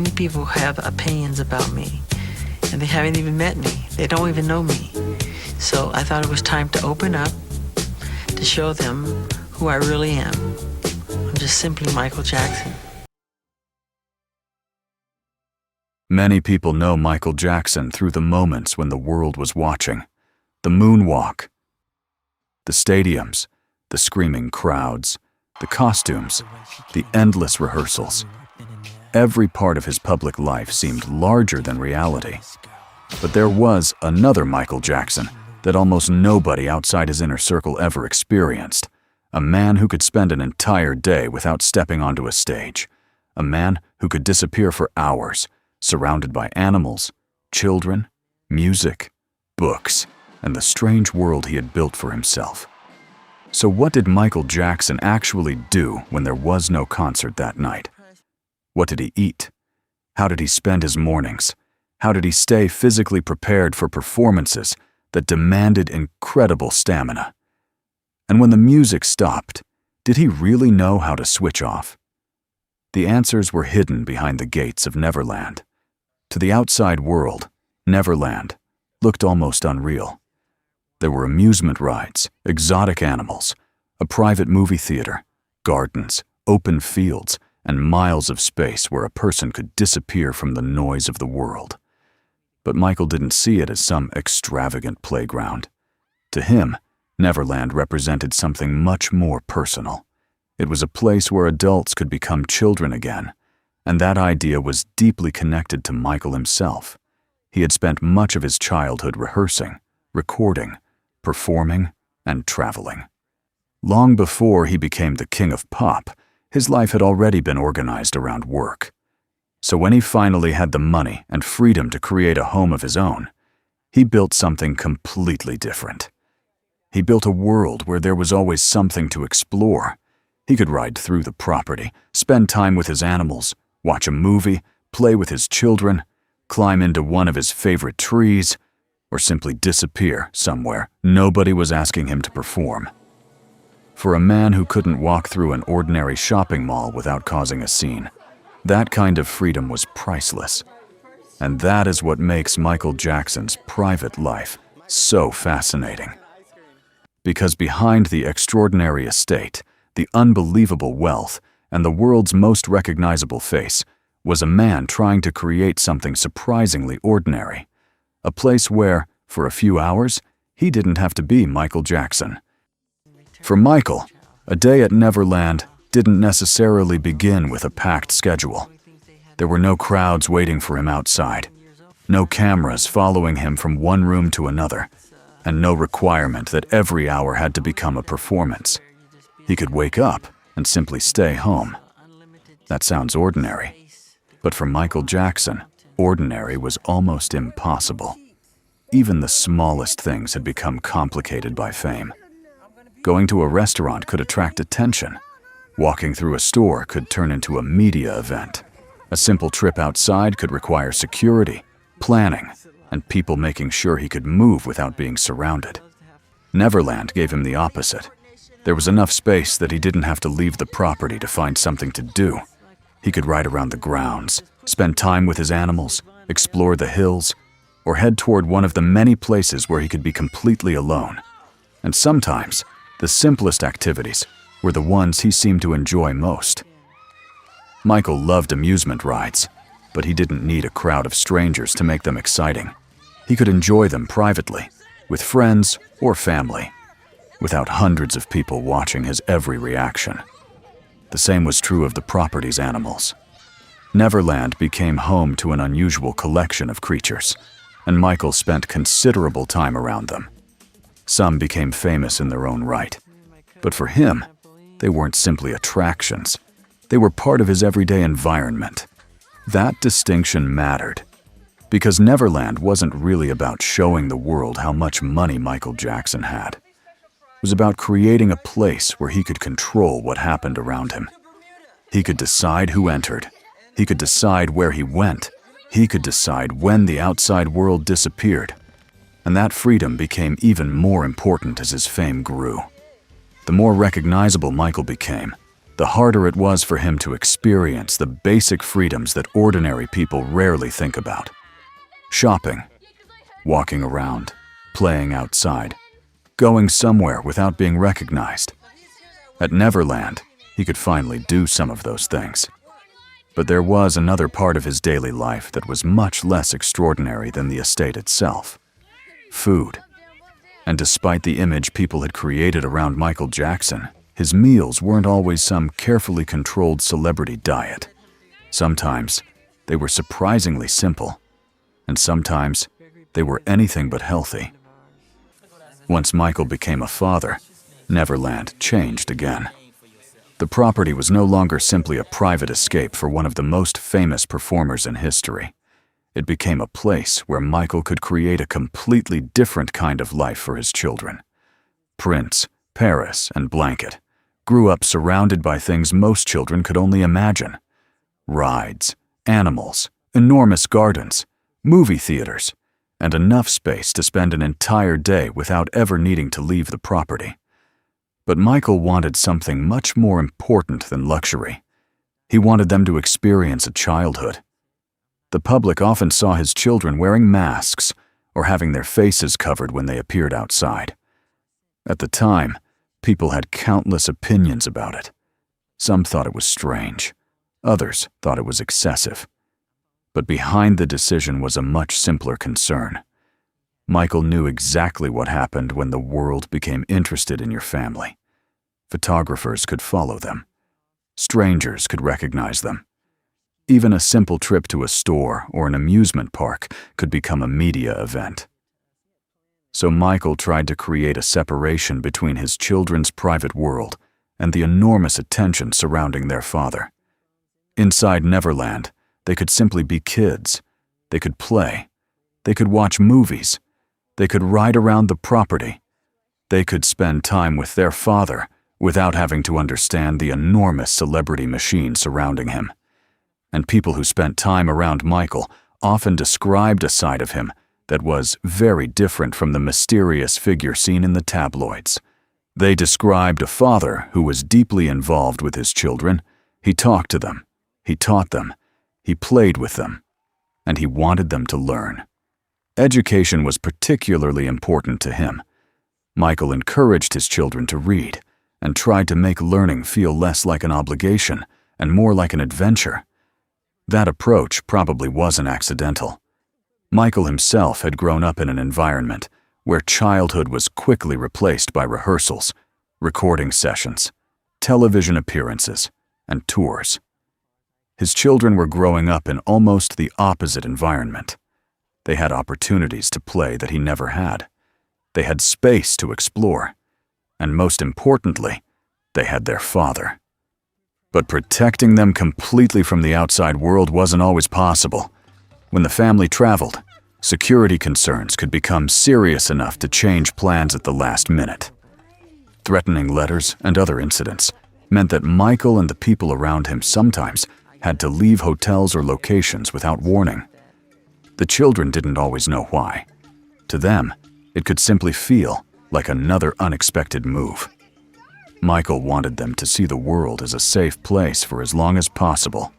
Many people have opinions about me, and they haven't even met me. They don't even know me. So I thought it was time to open up, to show them who I really am. I'm just simply Michael Jackson. Many people know Michael Jackson through the moments when the world was watching. The moonwalk, the stadiums, the screaming crowds, the costumes, the endless rehearsals. Every part of his public life seemed larger than reality. But there was another Michael Jackson that almost nobody outside his inner circle ever experienced. A man who could spend an entire day without stepping onto a stage. A man who could disappear for hours, surrounded by animals, children, music, books, and the strange world he had built for himself. So what did Michael Jackson actually do when there was no concert that night? What did he eat? How did he spend his mornings? How did he stay physically prepared for performances that demanded incredible stamina? And when the music stopped, did he really know how to switch off? The answers were hidden behind the gates of Neverland. To the outside world, Neverland looked almost unreal. There were amusement rides, exotic animals, a private movie theater, gardens, open fields, and miles of space where a person could disappear from the noise of the world. But Michael didn't see it as some extravagant playground. To him, Neverland represented something much more personal. It was a place where adults could become children again, and that idea was deeply connected to Michael himself. He had spent much of his childhood rehearsing, recording, performing, and traveling. Long before he became the king of pop, his life had already been organized around work. So when he finally had the money and freedom to create a home of his own, he built something completely different. He built a world where there was always something to explore. He could ride through the property, spend time with his animals, watch a movie, play with his children, climb into one of his favorite trees, or simply disappear somewhere nobody was asking him to perform. For a man who couldn't walk through an ordinary shopping mall without causing a scene, that kind of freedom was priceless. And that is what makes Michael Jackson's private life so fascinating. Because behind the extraordinary estate, the unbelievable wealth, and the world's most recognizable face was a man trying to create something surprisingly ordinary. A place where, for a few hours, he didn't have to be Michael Jackson. For Michael, a day at Neverland didn't necessarily begin with a packed schedule. There were no crowds waiting for him outside, no cameras following him from one room to another, and no requirement that every hour had to become a performance. He could wake up and simply stay home. That sounds ordinary, but for Michael Jackson, ordinary was almost impossible. Even the smallest things had become complicated by fame. Going to a restaurant could attract attention. Walking through a store could turn into a media event. A simple trip outside could require security, planning, and people making sure he could move without being surrounded. Neverland gave him the opposite. There was enough space that he didn't have to leave the property to find something to do. He could ride around the grounds, spend time with his animals, explore the hills, or head toward one of the many places where he could be completely alone. And sometimes, the simplest activities were the ones he seemed to enjoy most. Michael loved amusement rides, but he didn't need a crowd of strangers to make them exciting. He could enjoy them privately, with friends or family, without hundreds of people watching his every reaction. The same was true of the property's animals. Neverland became home to an unusual collection of creatures, and Michael spent considerable time around them. Some became famous in their own right, but for him, they weren't simply attractions. They were part of his everyday environment. That distinction mattered, because Neverland wasn't really about showing the world how much money Michael Jackson had. It was about creating a place where he could control what happened around him. He could decide who entered. He could decide where he went. He could decide when the outside world disappeared. And that freedom became even more important as his fame grew. The more recognizable Michael became, the harder it was for him to experience the basic freedoms that ordinary people rarely think about. Shopping, walking around, playing outside, going somewhere without being recognized. At Neverland, he could finally do some of those things. But there was another part of his daily life that was much less extraordinary than the estate itself: food. And despite the image people had created around Michael Jackson, his meals weren't always some carefully controlled celebrity diet. Sometimes they were surprisingly simple, and sometimes they were anything but healthy. Once Michael became a father, Neverland changed again. The property was no longer simply a private escape for one of the most famous performers in history. It became a place where Michael could create a completely different kind of life for his children. Prince, Paris, and Blanket grew up surrounded by things most children could only imagine: rides, animals, enormous gardens, movie theaters, and enough space to spend an entire day without ever needing to leave the property. But Michael wanted something much more important than luxury. He wanted them to experience a childhood. The public often saw his children wearing masks or having their faces covered when they appeared outside. At the time, people had countless opinions about it. Some thought it was strange. Others thought it was excessive. But behind the decision was a much simpler concern. Michael knew exactly what happened when the world became interested in your family. Photographers could follow them. Strangers could recognize them. Even a simple trip to a store or an amusement park could become a media event. So Michael tried to create a separation between his children's private world and the enormous attention surrounding their father. Inside Neverland, they could simply be kids. They could play. They could watch movies. They could ride around the property. They could spend time with their father without having to understand the enormous celebrity machine surrounding him. And people who spent time around Michael often described a side of him that was very different from the mysterious figure seen in the tabloids. They described a father who was deeply involved with his children. He talked to them. He taught them. He played with them. And he wanted them to learn. Education was particularly important to him. Michael encouraged his children to read and tried to make learning feel less like an obligation and more like an adventure. That approach probably wasn't accidental. Michael himself had grown up in an environment where childhood was quickly replaced by rehearsals, recording sessions, television appearances, and tours. His children were growing up in almost the opposite environment. They had opportunities to play that he never had. They had space to explore. And most importantly, they had their father. But protecting them completely from the outside world wasn't always possible. When the family traveled, security concerns could become serious enough to change plans at the last minute. Threatening letters and other incidents meant that Michael and the people around him sometimes had to leave hotels or locations without warning. The children didn't always know why. To them, it could simply feel like another unexpected move. Michael wanted them to see the world as a safe place for as long as possible.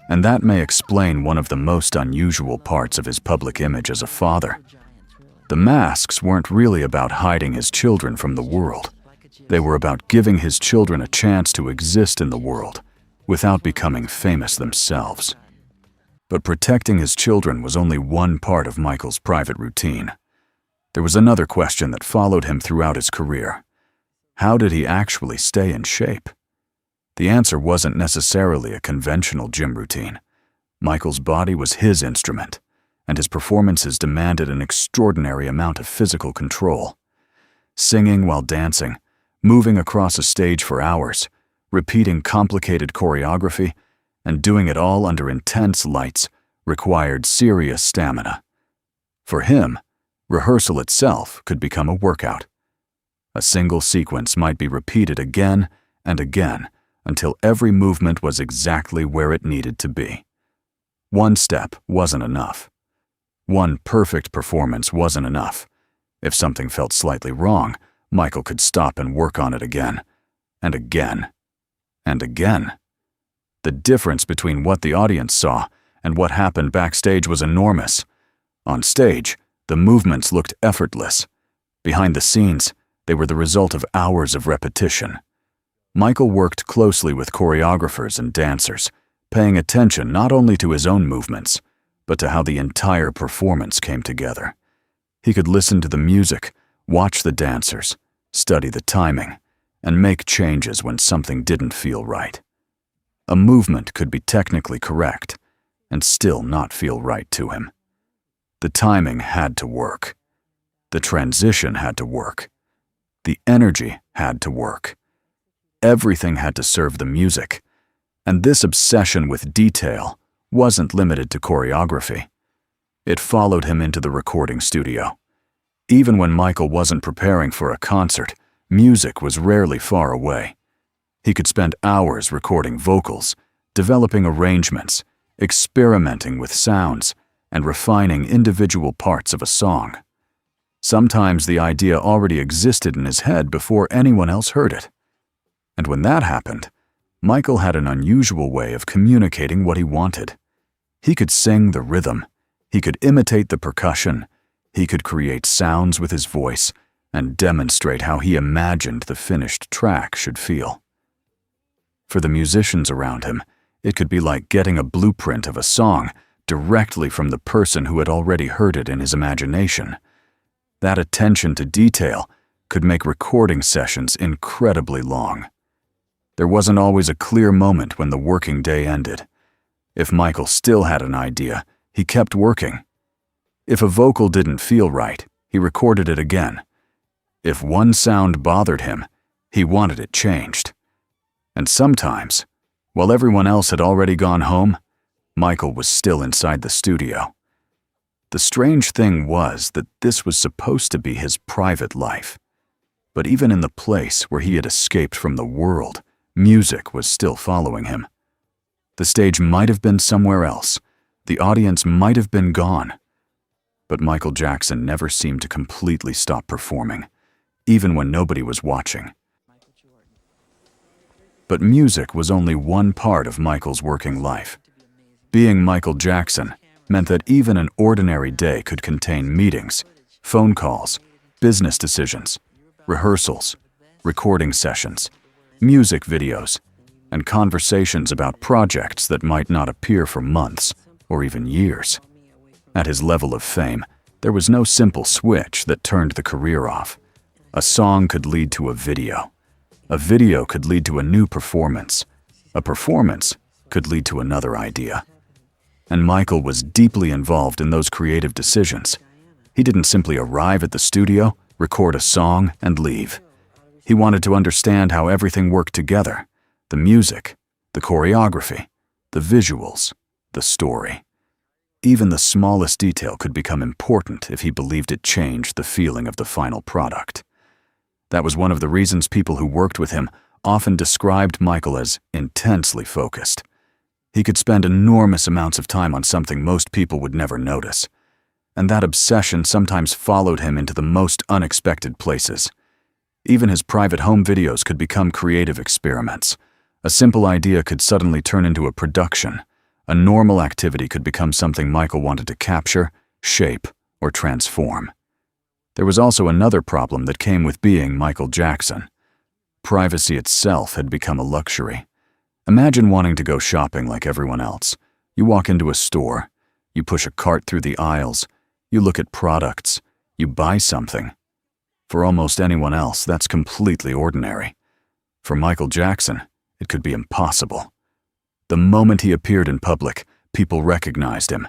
And that may explain one of the most unusual parts of his public image as a father. The masks weren't really about hiding his children from the world. They were about giving his children a chance to exist in the world without becoming famous themselves. But protecting his children was only one part of Michael's private routine. There was another question that followed him throughout his career. How did he actually stay in shape? The answer wasn't necessarily a conventional gym routine. Michael's body was his instrument, and his performances demanded an extraordinary amount of physical control. Singing while dancing, moving across a stage for hours, repeating complicated choreography, and doing it all under intense lights required serious stamina. For him, rehearsal itself could become a workout. A single sequence might be repeated again and again until every movement was exactly where it needed to be. One step wasn't enough. One perfect performance wasn't enough. If something felt slightly wrong, Michael could stop and work on it again, and again, and again. The difference between what the audience saw and what happened backstage was enormous. On stage, the movements looked effortless. Behind the scenes, they were the result of hours of repetition. Michael worked closely with choreographers and dancers, paying attention not only to his own movements, but to how the entire performance came together. He could listen to the music, watch the dancers, study the timing, and make changes when something didn't feel right. A movement could be technically correct and still not feel right to him. The timing had to work. The transition had to work. The energy had to work. Everything had to serve the music, and this obsession with detail wasn't limited to choreography. It followed him into the recording studio. Even when Michael wasn't preparing for a concert, music was rarely far away. He could spend hours recording vocals, developing arrangements, experimenting with sounds, and refining individual parts of a song. Sometimes the idea already existed in his head before anyone else heard it. And when that happened, Michael had an unusual way of communicating what he wanted. He could sing the rhythm, he could imitate the percussion, he could create sounds with his voice, and demonstrate how he imagined the finished track should feel. For the musicians around him, it could be like getting a blueprint of a song directly from the person who had already heard it in his imagination. That attention to detail could make recording sessions incredibly long. There wasn't always a clear moment when the working day ended. If Michael still had an idea, he kept working. If a vocal didn't feel right, he recorded it again. If one sound bothered him, he wanted it changed. And sometimes, while everyone else had already gone home, Michael was still inside the studio. The strange thing was that this was supposed to be his private life. But even in the place where he had escaped from the world, music was still following him. The stage might have been somewhere else. The audience might have been gone. But Michael Jackson never seemed to completely stop performing, even when nobody was watching. But music was only one part of Michael's working life. Being Michael Jackson meant that even an ordinary day could contain meetings, phone calls, business decisions, rehearsals, recording sessions, music videos, and conversations about projects that might not appear for months or even years. At his level of fame, there was no simple switch that turned the career off. A song could lead to a video. A video could lead to a new performance. A performance could lead to another idea. And Michael was deeply involved in those creative decisions. He didn't simply arrive at the studio, record a song, and leave. He wanted to understand how everything worked together: the music, the choreography, the visuals, the story. Even the smallest detail could become important if he believed it changed the feeling of the final product. That was one of the reasons people who worked with him often described Michael as intensely focused. He could spend enormous amounts of time on something most people would never notice. And that obsession sometimes followed him into the most unexpected places. Even his private home videos could become creative experiments. A simple idea could suddenly turn into a production. A normal activity could become something Michael wanted to capture, shape, or transform. There was also another problem that came with being Michael Jackson. Privacy itself had become a luxury. Imagine wanting to go shopping like everyone else. You walk into a store, you push a cart through the aisles, you look at products, you buy something. For almost anyone else, that's completely ordinary. For Michael Jackson, it could be impossible. The moment he appeared in public, people recognized him.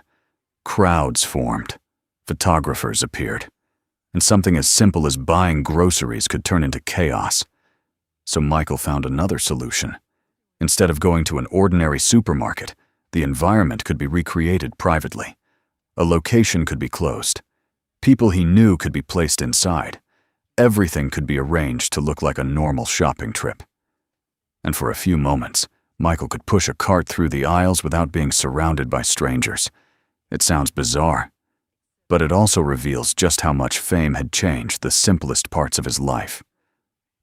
Crowds formed. Photographers appeared. And something as simple as buying groceries could turn into chaos. So Michael found another solution. Instead of going to an ordinary supermarket, the environment could be recreated privately. A location could be closed. People he knew could be placed inside. Everything could be arranged to look like a normal shopping trip. And for a few moments, Michael could push a cart through the aisles without being surrounded by strangers. It sounds bizarre, but it also reveals just how much fame had changed the simplest parts of his life.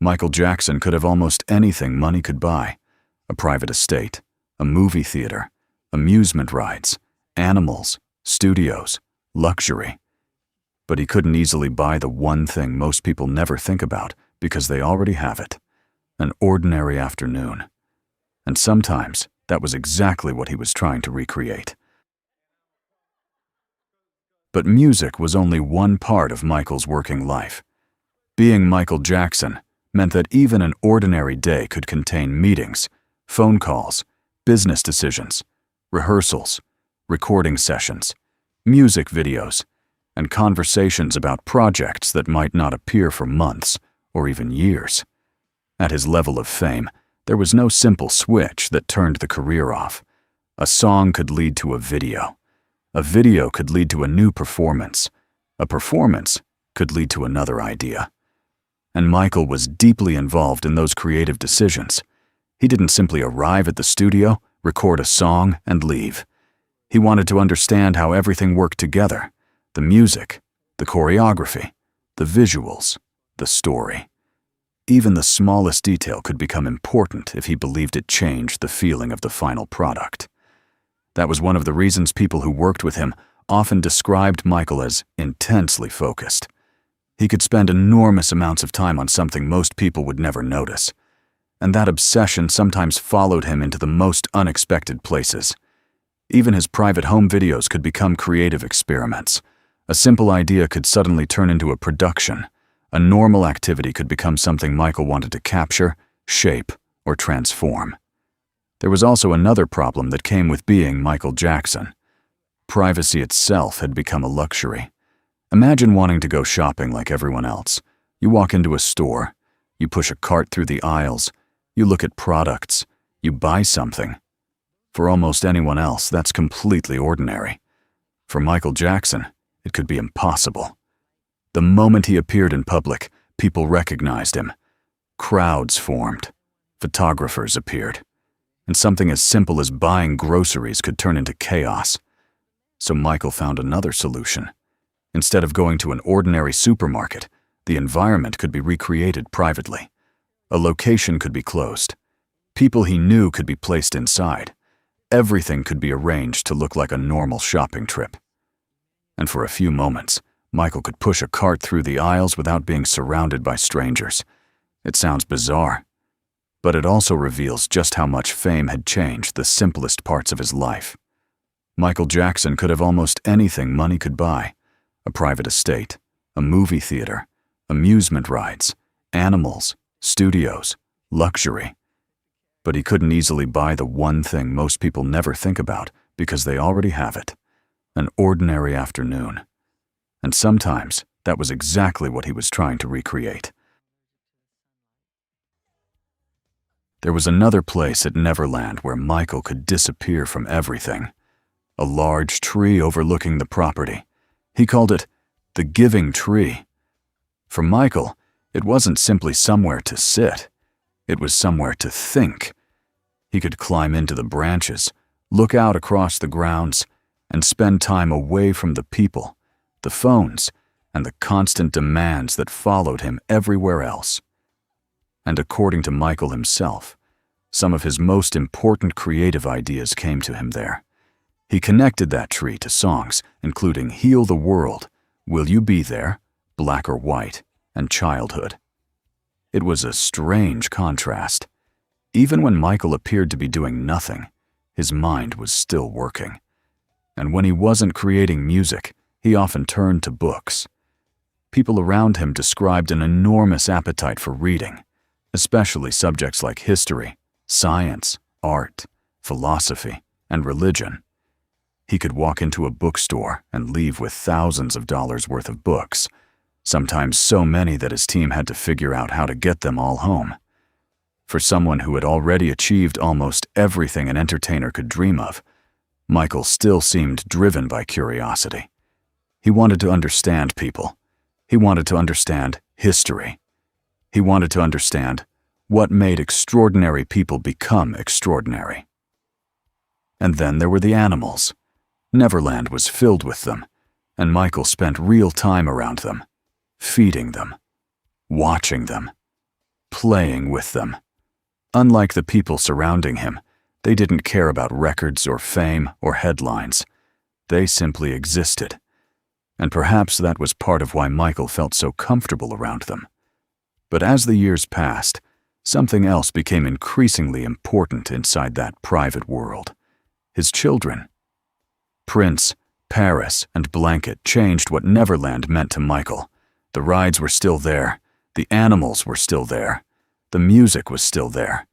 Michael Jackson could have almost anything money could buy: a private estate, a movie theater, amusement rides, animals, studios, luxury. But he couldn't easily buy the one thing most people never think about because they already have it: an ordinary afternoon. And sometimes that was exactly what he was trying to recreate. But music was only one part of Michael's working life. Being Michael Jackson meant that even an ordinary day could contain meetings, phone calls, business decisions, rehearsals, recording sessions, music videos, and conversations about projects that might not appear for months or even years. At his level of fame, there was no simple switch that turned the career off. A song could lead to a video could lead to a new performance, a performance could lead to another idea. And Michael was deeply involved in those creative decisions. He didn't simply arrive at the studio, record a song, and leave. He wanted to understand how everything worked together: the music, the choreography, the visuals, the story. Even the smallest detail could become important if he believed it changed the feeling of the final product. That was one of the reasons people who worked with him often described Michael as intensely focused. He could spend enormous amounts of time on something most people would never notice. And that obsession sometimes followed him into the most unexpected places. Even his private home videos could become creative experiments. A simple idea could suddenly turn into a production. A normal activity could become something Michael wanted to capture, shape, or transform. There was also another problem that came with being Michael Jackson. Privacy itself had become a luxury. Imagine wanting to go shopping like everyone else. You walk into a store, you push a cart through the aisles, you look at products, you buy something. For almost anyone else, that's completely ordinary. For Michael Jackson, it could be impossible. The moment he appeared in public, people recognized him. Crowds formed. Photographers appeared. And something as simple as buying groceries could turn into chaos. So Michael found another solution. Instead of going to an ordinary supermarket, the environment could be recreated privately. A location could be closed. People he knew could be placed inside. Everything could be arranged to look like a normal shopping trip. And for a few moments, Michael could push a cart through the aisles without being surrounded by strangers. It sounds bizarre, but it also reveals just how much fame had changed the simplest parts of his life. Michael Jackson could have almost anything money could buy: a private estate, a movie theater, amusement rides, animals, studios, luxury. But he couldn't easily buy the one thing most people never think about because they already have it: an ordinary afternoon. And sometimes that was exactly what he was trying to recreate. There was another place at Neverland where Michael could disappear from everything. A large tree overlooking the property. He called it the Giving Tree. For Michael, it wasn't simply somewhere to sit. It was somewhere to think. He could climb into the branches, look out across the grounds, and spend time away from the people, the phones, and the constant demands that followed him everywhere else. And according to Michael himself, some of his most important creative ideas came to him there. He connected that tree to songs, including Heal the World, Will You Be There, Black or White, and Childhood. It was a strange contrast. Even when Michael appeared to be doing nothing, his mind was still working. And when he wasn't creating music, he often turned to books. People around him described an enormous appetite for reading, especially subjects like history, science, art, philosophy, and religion. He could walk into a bookstore and leave with thousands of dollars worth of books, sometimes so many that his team had to figure out how to get them all home. For someone who had already achieved almost everything an entertainer could dream of, Michael still seemed driven by curiosity. He wanted to understand people. He wanted to understand history. He wanted to understand what made extraordinary people become extraordinary. And then there were the animals. Neverland was filled with them, and Michael spent real time around them, feeding them, watching them, playing with them, Unlike the people surrounding him, they didn't care about records or fame or headlines. They simply existed. And perhaps that was part of why Michael felt so comfortable around them. But as the years passed, something else became increasingly important inside that private world. His children. Prince, Paris, and Blanket changed what Neverland meant to Michael. The rides were still there. The animals were still there. The music was still there.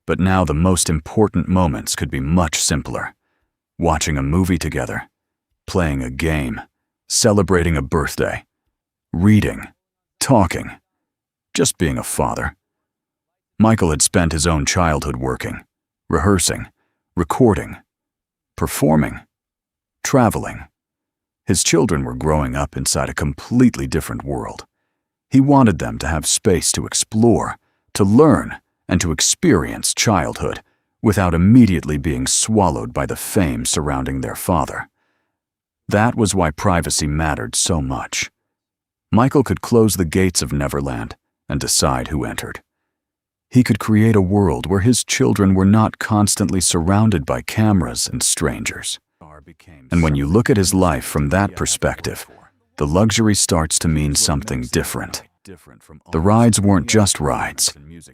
But now the most important moments could be much simpler. Watching a movie together, playing a game, celebrating a birthday, reading, talking, just being a father. Michael had spent his own childhood working, rehearsing, recording, performing, traveling. His children were growing up inside a completely different world. He wanted them to have space to explore, to learn, and to experience childhood without immediately being swallowed by the fame surrounding their father. That was why privacy mattered so much. Michael could close the gates of Neverland and decide who entered. He could create a world where his children were not constantly surrounded by cameras and strangers. And when you look at his life from that perspective, the luxury starts to mean something different. The rides weren't just rides.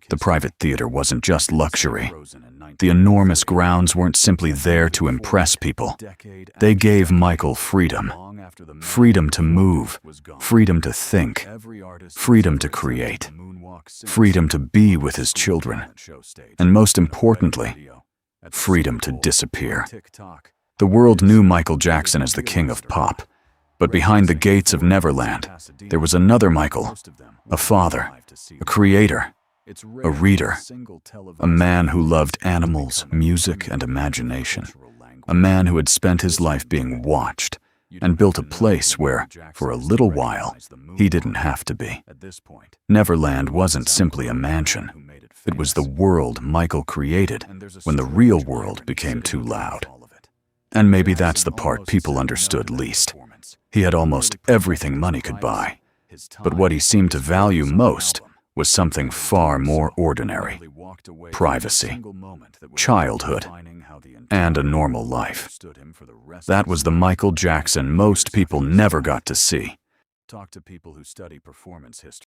The private theater wasn't just luxury. The enormous grounds weren't simply there to impress people. They gave Michael freedom. Freedom to move, freedom to think, freedom to create, freedom to be with his children, and most importantly, freedom to disappear. The world knew Michael Jackson as the king of pop, but behind the gates of Neverland, there was another Michael, a father, a creator, a reader, a man who loved animals, music, and imagination, a man who had spent his life being watched and built a place where, for a little while, he didn't have to be. Neverland wasn't simply a mansion. It was the world Michael created when the real world became too loud. And maybe that's the part people understood least. He had almost everything money could buy. But what he seemed to value most was something far more ordinary: privacy, childhood, and a normal life. That was the Michael Jackson most people never got to see. Talk to people who study performance history.